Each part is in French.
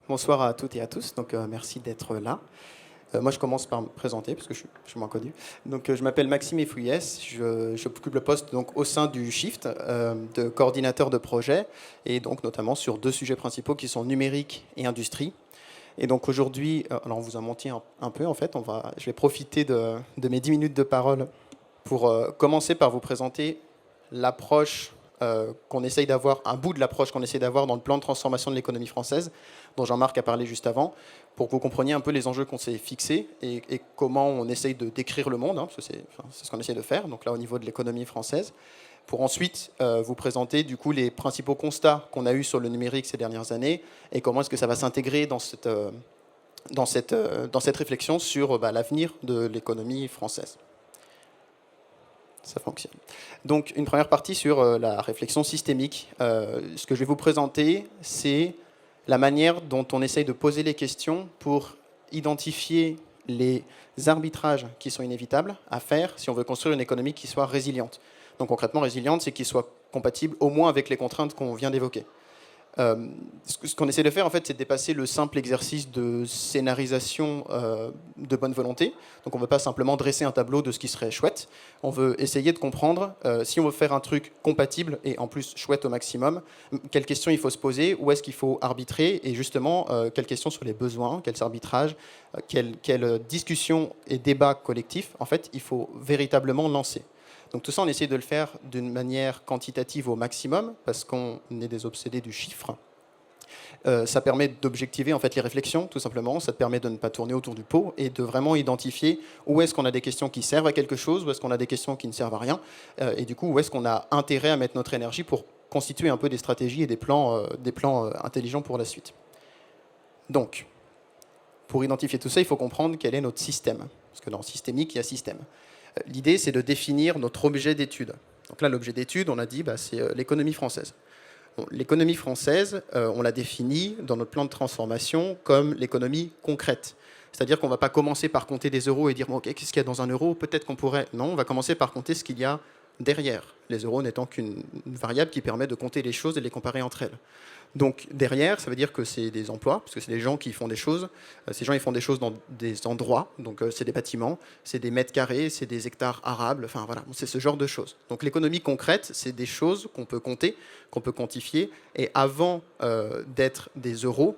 Bonsoir à toutes et à tous. Merci d'être là. Moi, je commence par me présenter parce que je suis moins connu. Je m'appelle Maxime Efouillès. J'occupe le poste au sein du Shift de coordinateur de projet et donc notamment sur deux sujets principaux qui sont numérique et industrie. Et donc aujourd'hui, alors on vous a menti un peu en fait. Je vais profiter de mes 10 minutes de parole pour commencer par vous présenter l'approche qu'on essaye d'avoir, un bout de l'approche qu'on essaye d'avoir dans le plan de transformation de l'économie française, dont Jean-Marc a parlé juste avant, pour que vous compreniez un peu les enjeux qu'on s'est fixés et comment on essaye de décrire le monde, parce que c'est ce qu'on essaye de faire, donc là au niveau de l'économie française, pour ensuite vous présenter du coup les principaux constats qu'on a eus sur le numérique ces dernières années et comment est-ce que ça va s'intégrer dans cette réflexion sur l'avenir de l'économie française. Ça fonctionne. Donc, une première partie sur la réflexion systémique. Ce que je vais vous présenter, c'est la manière dont on essaye de poser les questions pour identifier les arbitrages qui sont inévitables à faire si on veut construire une économie qui soit résiliente. Donc, concrètement, résiliente, c'est qu'il soit compatible au moins avec les contraintes qu'on vient d'évoquer. Ce qu'on essaie de faire, en fait, c'est de dépasser le simple exercice de scénarisation de bonne volonté. Donc on ne veut pas simplement dresser un tableau de ce qui serait chouette. On veut essayer de comprendre si on veut faire un truc compatible et en plus chouette au maximum, quelles questions il faut se poser, où est-ce qu'il faut arbitrer et justement quelles questions sur les besoins, quels arbitrages, quelles discussions et débats collectifs, en fait, il faut véritablement lancer. Donc tout ça, on essaie de le faire d'une manière quantitative au maximum, parce qu'on est des obsédés du chiffre. Ça permet d'objectiver en fait les réflexions, tout simplement. Ça te permet de ne pas tourner autour du pot et de vraiment identifier où est-ce qu'on a des questions qui servent à quelque chose, où est-ce qu'on a des questions qui ne servent à rien, et du coup, où est-ce qu'on a intérêt à mettre notre énergie pour constituer un peu des stratégies et des plans intelligents pour la suite. Donc, pour identifier tout ça, il faut comprendre quel est notre système. Parce que dans systémique, il y a système. L'idée, c'est de définir notre objet d'étude. Donc là, l'objet d'étude, on a dit, c'est l'économie française. Bon, l'économie française, on l'a définie dans notre plan de transformation comme l'économie concrète. C'est-à-dire qu'on ne va pas commencer par compter des euros et dire bon, okay, qu'est-ce qu'il y a dans un euro, peut-être qu'on pourrait... Non, on va commencer par compter ce qu'il y a derrière, les euros n'étant qu'une variable qui permet de compter les choses et de les comparer entre elles. Donc derrière, ça veut dire que c'est des emplois, parce que c'est des gens qui font des choses. Ces gens, ils font des choses dans des endroits, donc c'est des bâtiments, c'est des mètres carrés, c'est des hectares arables, enfin voilà, c'est ce genre de choses. Donc l'économie concrète, c'est des choses qu'on peut compter, qu'on peut quantifier, et avant d'être des euros,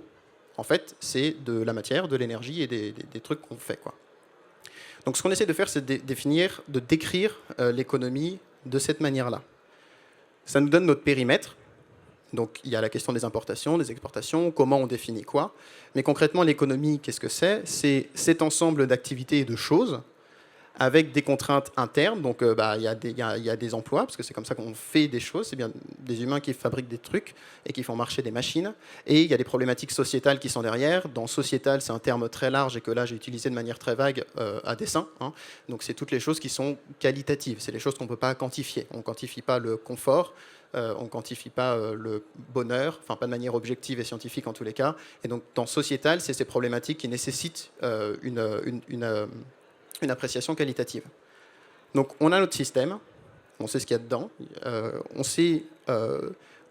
en fait, c'est de la matière, de l'énergie et des trucs qu'on fait, quoi. Donc ce qu'on essaie de faire, c'est de décrire l'économie de cette manière-là. Ça nous donne notre périmètre. Donc il y a la question des importations, des exportations, comment on définit quoi. Mais concrètement, l'économie, qu'est-ce que c'est? C'est cet ensemble d'activités et de choses avec des contraintes internes. Donc il y a des emplois, parce que c'est comme ça qu'on fait des choses. C'est bien des humains qui fabriquent des trucs et qui font marcher des machines. Et il y a des problématiques sociétales qui sont derrière. Dans sociétal, c'est un terme très large et que là, j'ai utilisé de manière très vague à dessein. Donc c'est toutes les choses qui sont qualitatives. C'est les choses qu'on ne peut pas quantifier. On ne quantifie pas le confort. On ne quantifie pas le bonheur, enfin pas de manière objective et scientifique en tous les cas. Et donc dans sociétal, c'est ces problématiques qui nécessitent une appréciation qualitative. Donc on a notre système, on sait ce qu'il y a dedans, on sait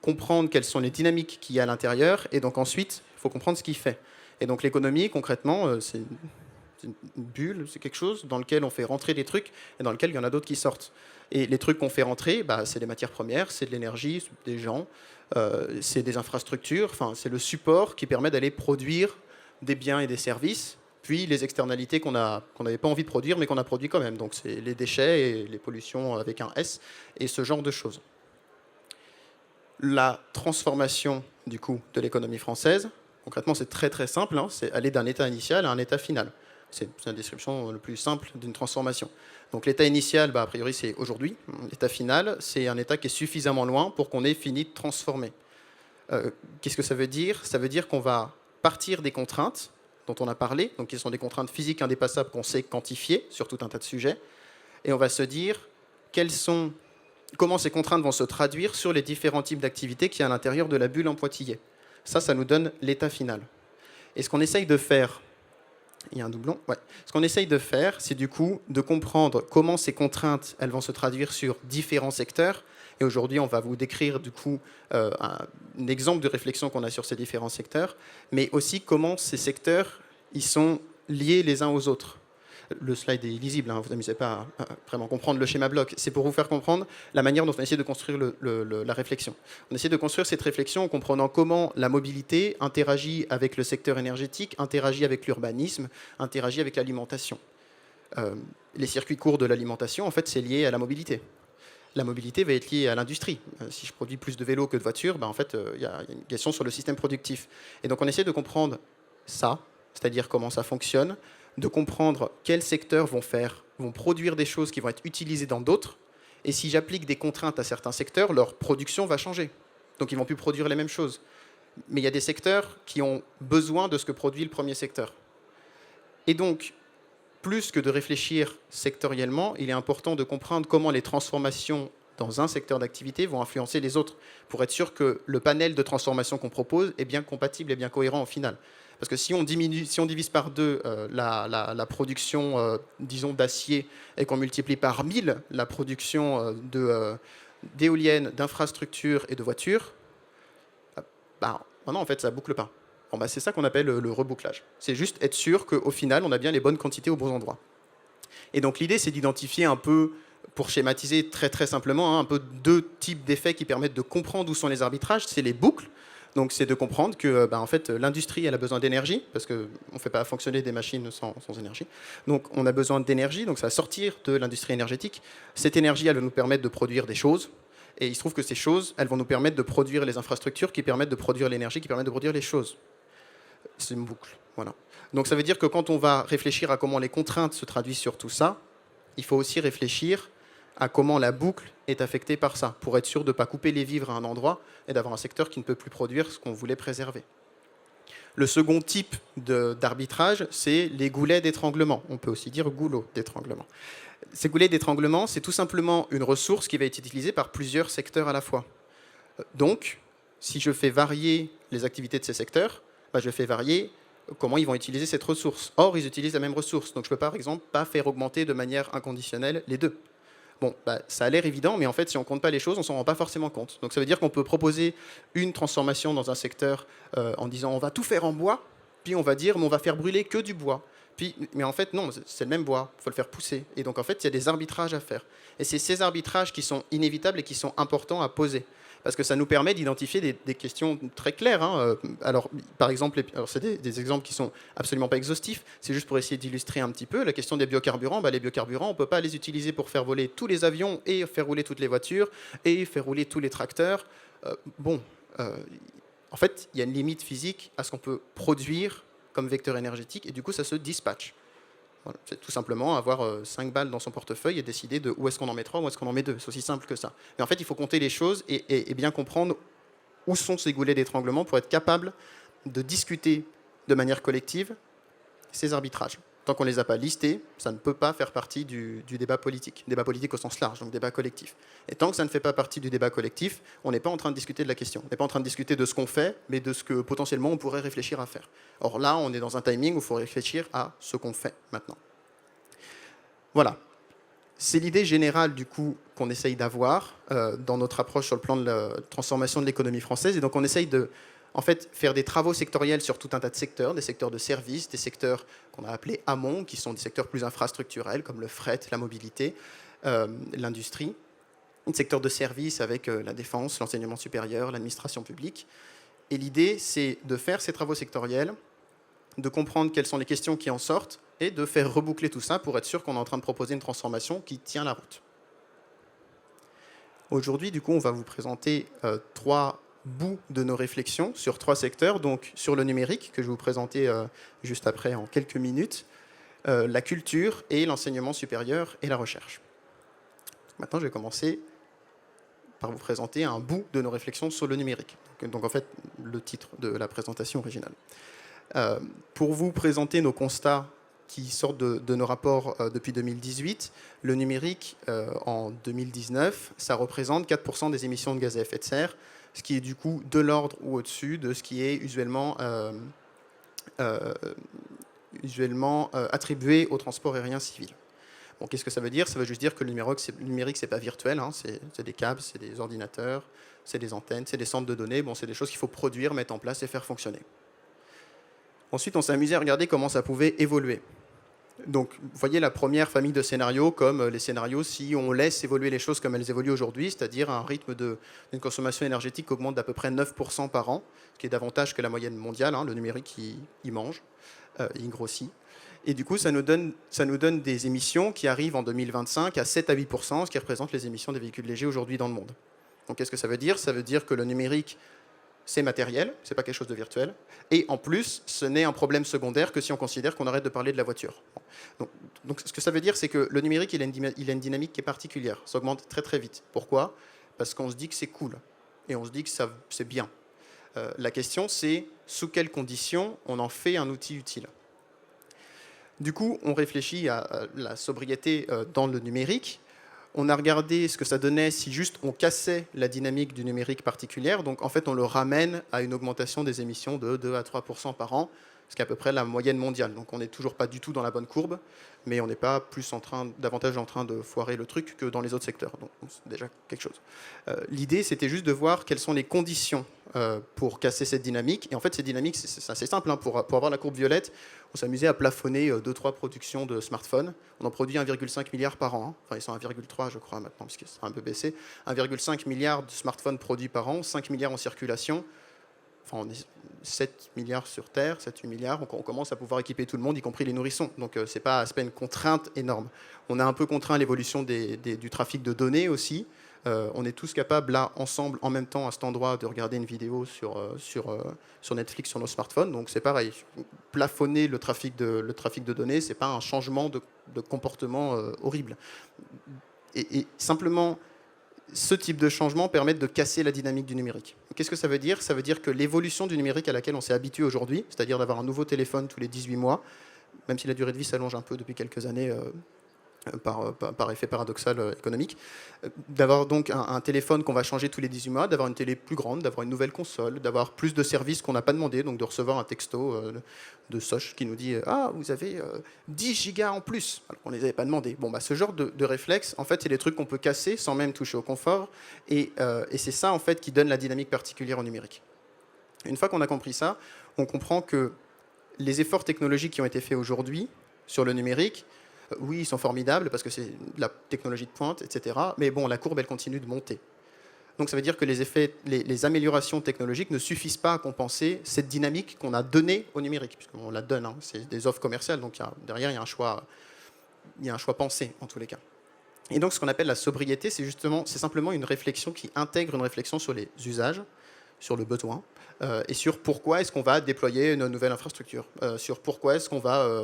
comprendre quelles sont les dynamiques qu'il y a à l'intérieur, et donc ensuite, il faut comprendre ce qu'il fait. Et donc l'économie, concrètement, c'est une bulle, c'est quelque chose dans lequel on fait rentrer des trucs, et dans lequel il y en a d'autres qui sortent. Et les trucs qu'on fait rentrer, c'est des matières premières, c'est de l'énergie, des gens, c'est des infrastructures, enfin c'est le support qui permet d'aller produire des biens et des services, puis les externalités qu'on n'avait pas envie de produire, mais qu'on a produit quand même. Donc c'est les déchets et les pollutions avec un S, et ce genre de choses. La transformation, du coup, de l'économie française, concrètement, c'est très très simple, c'est aller d'un état initial à un état final. C'est la description le plus simple d'une transformation. Donc l'état initial, a priori, c'est aujourd'hui. L'état final, c'est un état qui est suffisamment loin pour qu'on ait fini de transformer. Qu'est-ce que ça veut dire? Ça veut dire qu'on va partir des contraintes dont on a parlé, donc qui sont des contraintes physiques indépassables qu'on sait quantifier sur tout un tas de sujets, et on va se dire comment ces contraintes vont se traduire sur les différents types d'activités qu'il y a à l'intérieur de la bulle en pointillé. Ça nous donne l'état final. Et ce qu'on essaye de faire, il y a un doublon, ouais. Ce qu'on essaye de faire, c'est du coup de comprendre comment ces contraintes, elles vont se traduire sur différents secteurs Et aujourd'hui, on va vous décrire du coup un exemple de réflexion qu'on a sur ces différents secteurs, mais aussi comment ces secteurs ils sont liés les uns aux autres. Le slide est illisible, hein, vous n'amusez pas à vraiment comprendre le schéma bloc. C'est pour vous faire comprendre la manière dont on essaie de construire la réflexion. On essaie de construire cette réflexion en comprenant comment la mobilité interagit avec le secteur énergétique, interagit avec l'urbanisme, interagit avec l'alimentation. Les circuits courts de l'alimentation, en fait, c'est lié à la mobilité. La mobilité va être liée à l'industrie. Si je produis plus de vélos que de voitures, en fait, il y a une question sur le système productif. Et donc, on essaie de comprendre ça, c'est-à-dire comment ça fonctionne, de comprendre quels secteurs vont produire des choses qui vont être utilisées dans d'autres. Et si j'applique des contraintes à certains secteurs, leur production va changer. Donc, ils ne vont plus produire les mêmes choses. Mais il y a des secteurs qui ont besoin de ce que produit le premier secteur. Et donc, plus que de réfléchir sectoriellement, il est important de comprendre comment les transformations dans un secteur d'activité vont influencer les autres, pour être sûr que le panel de transformation qu'on propose est bien compatible et bien cohérent au final. Parce que si on divise par deux la production, disons, d'acier, et qu'on multiplie par 1000 la production d'éoliennes, d'infrastructures et de voitures, maintenant, en fait, ça ne boucle pas. Bon, c'est ça qu'on appelle le rebouclage. C'est juste être sûr qu'au final, on a bien les bonnes quantités aux bons endroits. Et donc l'idée, c'est d'identifier un peu, pour schématiser très très simplement, un peu deux types d'effets qui permettent de comprendre où sont les arbitrages. C'est les boucles. Donc c'est de comprendre que en fait, l'industrie elle a besoin d'énergie, parce qu'on ne fait pas fonctionner des machines sans énergie. Donc on a besoin d'énergie, donc ça va sortir de l'industrie énergétique. Cette énergie, elle va nous permettre de produire des choses. Et il se trouve que ces choses, elles vont nous permettre de produire les infrastructures qui permettent de produire l'énergie, qui permettent de produire les choses. C'est une boucle. Voilà. Donc ça veut dire que quand on va réfléchir à comment les contraintes se traduisent sur tout ça, il faut aussi réfléchir à comment la boucle est affectée par ça, pour être sûr de ne pas couper les vivres à un endroit et d'avoir un secteur qui ne peut plus produire ce qu'on voulait préserver. Le second type d'arbitrage, c'est les goulets d'étranglement. On peut aussi dire goulot d'étranglement. Ces goulets d'étranglement, c'est tout simplement une ressource qui va être utilisée par plusieurs secteurs à la fois. Donc, si je fais varier les activités de ces secteurs, je fais varier comment ils vont utiliser cette ressource. Or, ils utilisent la même ressource. Donc, je ne peux par exemple pas faire augmenter de manière inconditionnelle les deux. Bon, ça a l'air évident, mais en fait, si on ne compte pas les choses, on ne s'en rend pas forcément compte. Donc ça veut dire qu'on peut proposer une transformation dans un secteur en disant on va tout faire en bois, puis on va dire mais on va faire brûler que du bois. Puis, mais en fait, non, c'est le même bois, il faut le faire pousser. Et donc en fait, il y a des arbitrages à faire. Et c'est ces arbitrages qui sont inévitables et qui sont importants à poser. Parce que ça nous permet d'identifier des questions très claires. Alors, par exemple, c'est des exemples qui ne sont absolument pas exhaustifs, c'est juste pour essayer d'illustrer un petit peu la question des biocarburants. Les biocarburants, on ne peut pas les utiliser pour faire voler tous les avions et faire rouler toutes les voitures et faire rouler tous les tracteurs. En fait, il y a une limite physique à ce qu'on peut produire comme vecteur énergétique et du coup, ça se dispatche. Voilà. C'est tout simplement avoir 5 balles dans son portefeuille et décider de où est-ce qu'on en met 3, où est-ce qu'on en met 2. C'est aussi simple que ça. Mais en fait, il faut compter les choses et bien comprendre où sont ces goulets d'étranglement pour être capable de discuter de manière collective ces arbitrages. Tant qu'on ne les a pas listés, ça ne peut pas faire partie du débat politique. Débat politique au sens large, donc débat collectif. Et tant que ça ne fait pas partie du débat collectif, on n'est pas en train de discuter de la question. On n'est pas en train de discuter de ce qu'on fait, mais de ce que potentiellement on pourrait réfléchir à faire. Or là, on est dans un timing où il faut réfléchir à ce qu'on fait maintenant. Voilà. C'est l'idée générale du coup qu'on essaye d'avoir dans notre approche sur le plan de la transformation de l'économie française. Et donc on essaye de faire des travaux sectoriels sur tout un tas de secteurs, des secteurs de services, des secteurs qu'on a appelés amont, qui sont des secteurs plus infrastructurels, comme le fret, la mobilité, l'industrie, des secteurs de services avec la défense, l'enseignement supérieur, l'administration publique. Et l'idée, c'est de faire ces travaux sectoriels, de comprendre quelles sont les questions qui en sortent, et de faire reboucler tout ça pour être sûr qu'on est en train de proposer une transformation qui tient la route. Aujourd'hui, du coup, on va vous présenter 3 bouts de nos réflexions sur 3 secteurs, donc sur le numérique, que je vais vous présenter juste après en quelques minutes, la culture et l'enseignement supérieur et la recherche. Maintenant, je vais commencer par vous présenter un bout de nos réflexions sur le numérique, donc en fait le titre de la présentation originale. Pour vous présenter nos constats qui sortent de nos rapports depuis 2018, le numérique en 2019, ça représente 4% des émissions de gaz à effet de serre, ce qui est du coup de l'ordre ou au-dessus de ce qui est usuellement attribué au transport aérien civil. Bon, qu'est-ce que ça veut dire? Ça veut juste dire que le numérique, c'est pas virtuel, hein, c'est des câbles, c'est des ordinateurs, c'est des antennes, c'est des centres de données, bon, c'est des choses qu'il faut produire, mettre en place et faire fonctionner. Ensuite, on s'est amusé à regarder comment ça pouvait évoluer. Donc, vous voyez la première famille de scénarios comme les scénarios si on laisse évoluer les choses comme elles évoluent aujourd'hui, c'est-à-dire un rythme d'une consommation énergétique qui augmente d'à peu près 9% par an, ce qui est davantage que la moyenne mondiale. Hein, le numérique, il mange, il grossit. Et du coup, ça nous donne des émissions qui arrivent en 2025 à 7 à 8%, ce qui représente les émissions des véhicules légers aujourd'hui dans le monde. Donc, qu'est-ce que ça veut dire? Ça veut dire que le numérique, c'est matériel, c'est pas quelque chose de virtuel. Et en plus, ce n'est un problème secondaire que si on considère qu'on arrête de parler de la voiture. Donc ce que ça veut dire, c'est que le numérique, il a une dynamique qui est particulière. Ça augmente très très vite. Pourquoi? Parce qu'on se dit que c'est cool. Et on se dit que c'est bien. La question, c'est sous quelles conditions on en fait un outil utile. Du coup, on réfléchit à la sobriété dans le numérique. On a regardé ce que ça donnait si juste on cassait la dynamique du numérique particulière. Donc en fait, on le ramène à une augmentation des émissions de 2 à 3% par an, ce qui est à peu près la moyenne mondiale. Donc on n'est toujours pas du tout dans la bonne courbe, mais on n'est pas davantage en train de foirer le truc que dans les autres secteurs. Donc c'est déjà quelque chose. L'idée, c'était juste de voir quelles sont les conditions pour casser cette dynamique. Et en fait, cette dynamique, c'est assez simple. Hein. Pour avoir la courbe violette, on s'amusait à plafonner 2-3 productions de smartphones. On en produit 1,5 milliard par an. Hein. Enfin, ils sont 1,3, je crois, maintenant, puisque ça a un peu baissé. 1,5 milliard de smartphones produits par an, 5 milliards en circulation. Enfin, on est 7 milliards sur Terre, 7-8 milliards. On commence à pouvoir équiper tout le monde, y compris les nourrissons. Donc, c'est pas une contrainte énorme. On a un peu contraint l'évolution du trafic de données aussi. On est tous capables, là, ensemble, en même temps, à cet endroit, de regarder une vidéo sur Netflix, sur nos smartphones. Donc, c'est pareil. Plafonner le trafic de données, ce n'est pas un changement de comportement horrible. Et simplement, ce type de changement permet de casser la dynamique du numérique. Qu'est-ce que ça veut dire? Ça veut dire que l'évolution du numérique à laquelle on s'est habitué aujourd'hui, c'est-à-dire d'avoir un nouveau téléphone tous les 18 mois, même si la durée de vie s'allonge un peu depuis quelques années, par effet paradoxal économique, d'avoir donc un téléphone qu'on va changer tous les 18 mois, d'avoir une télé plus grande, d'avoir une nouvelle console, d'avoir plus de services qu'on n'a pas demandé, donc de recevoir un texto de Soch qui nous dit « Ah, vous avez 10 gigas en plus !» alors qu'on ne les avait pas demandé. Bon, bah, ce genre de réflexe, en fait, c'est des trucs qu'on peut casser sans même toucher au confort, et c'est ça, en fait, qui donne la dynamique particulière au numérique. Une fois qu'on a compris ça, on comprend que les efforts technologiques qui ont été faits aujourd'hui sur le numérique, oui, ils sont formidables parce que c'est de la technologie de pointe, etc. Mais bon, la courbe, elle continue de monter. Donc ça veut dire que les améliorations technologiques ne suffisent pas à compenser cette dynamique qu'on a donnée au numérique, puisqu'on la donne, hein, c'est des offres commerciales, donc derrière, il y a un choix pensé, en tous les cas. Et donc ce qu'on appelle la sobriété, c'est simplement une réflexion qui intègre une réflexion sur les usages, sur le besoin, et sur pourquoi est-ce qu'on va déployer une nouvelle infrastructure, sur pourquoi est-ce qu'on va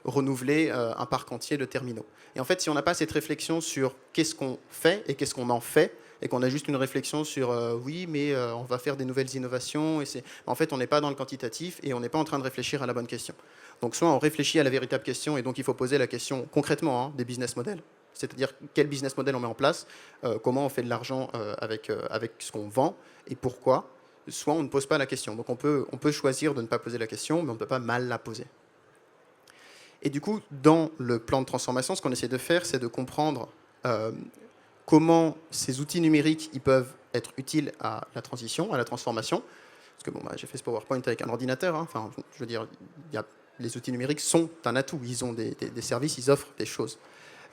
renouveler un parc entier de terminaux. Et en fait, si on n'a pas cette réflexion sur qu'est-ce qu'on fait et qu'est-ce qu'on en fait, et qu'on a juste une réflexion sur oui, mais on va faire des nouvelles innovations, en fait, on n'est pas dans le quantitatif et on n'est pas en train de réfléchir à la bonne question. Donc soit on réfléchit à la véritable question, et donc il faut poser la question concrètement des business models, c'est-à-dire quel business model on met en place, comment on fait de l'argent avec ce qu'on vend et pourquoi. Soit on ne pose pas la question. Donc on peut choisir de ne pas poser la question, mais on ne peut pas mal la poser. Et du coup, dans le plan de transformation, ce qu'on essaie de faire, c'est de comprendre comment ces outils numériques ils peuvent être utiles à la transition, à la transformation. Parce que bon, j'ai fait ce PowerPoint avec un ordinateur. Hein. Enfin, je veux dire, les outils numériques sont un atout. Ils ont des services, ils offrent des choses.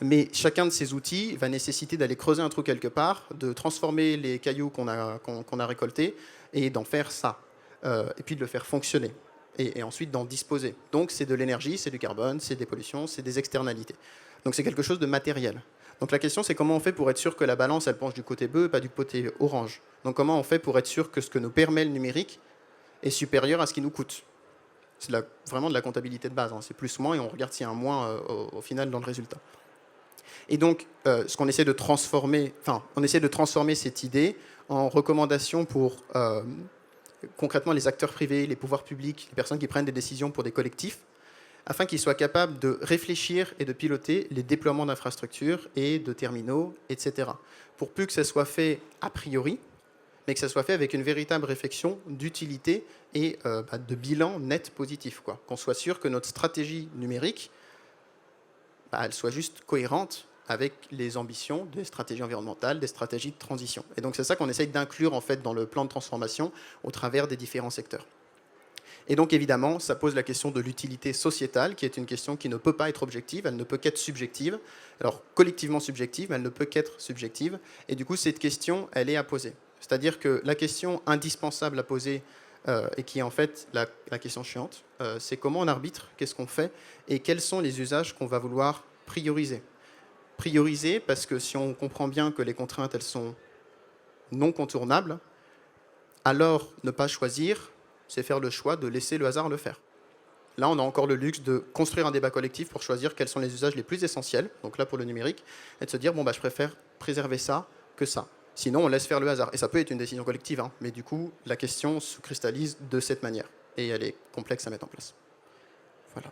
Mais chacun de ces outils va nécessiter d'aller creuser un trou quelque part, de transformer les cailloux qu'on a récoltés et d'en faire ça. Et puis de le faire fonctionner. Et ensuite d'en disposer. Donc c'est de l'énergie, c'est du carbone, c'est des pollutions, c'est des externalités. Donc c'est quelque chose de matériel. Donc la question, c'est comment on fait pour être sûr que la balance, elle penche du côté bleu et pas du côté orange. Donc comment on fait pour être sûr que ce que nous permet le numérique est supérieur à ce qui nous coûte. C'est vraiment de la comptabilité de base. Hein. C'est plus moins et on regarde s'il y a un moins au final dans le résultat. Et donc, ce qu'on essaie de transformer, on essaie de transformer cette idée en recommandation pour concrètement les acteurs privés, les pouvoirs publics, les personnes qui prennent des décisions pour des collectifs, afin qu'ils soient capables de réfléchir et de piloter les déploiements d'infrastructures et de terminaux, etc. Pour plus que ça soit fait a priori, mais que ça soit fait avec une véritable réflexion d'utilité et de bilan net positif. Qu'on soit sûr que notre stratégie numérique elle soit juste cohérente avec les ambitions des stratégies environnementales, des stratégies de transition. Et donc c'est ça qu'on essaye d'inclure en fait dans le plan de transformation au travers des différents secteurs. Et donc évidemment, ça pose la question de l'utilité sociétale, qui est une question qui ne peut pas être objective, elle ne peut qu'être subjective. Alors collectivement subjective, mais elle ne peut qu'être subjective. Et du coup, cette question, elle est à poser. C'est-à-dire que la question indispensable à poser, et qui est en fait la question chiante, c'est comment on arbitre, qu'est-ce qu'on fait, et quels sont les usages qu'on va vouloir prioriser. Prioriser parce que si on comprend bien que les contraintes, elles sont non contournables, alors ne pas choisir, c'est faire le choix de laisser le hasard le faire. Là, on a encore le luxe de construire un débat collectif pour choisir quels sont les usages les plus essentiels, donc là pour le numérique, et de se dire, bon, je préfère préserver ça que ça. Sinon, on laisse faire le hasard. Et ça peut être une décision collective, hein, mais du coup, la question se cristallise de cette manière. Et elle est complexe à mettre en place. Voilà.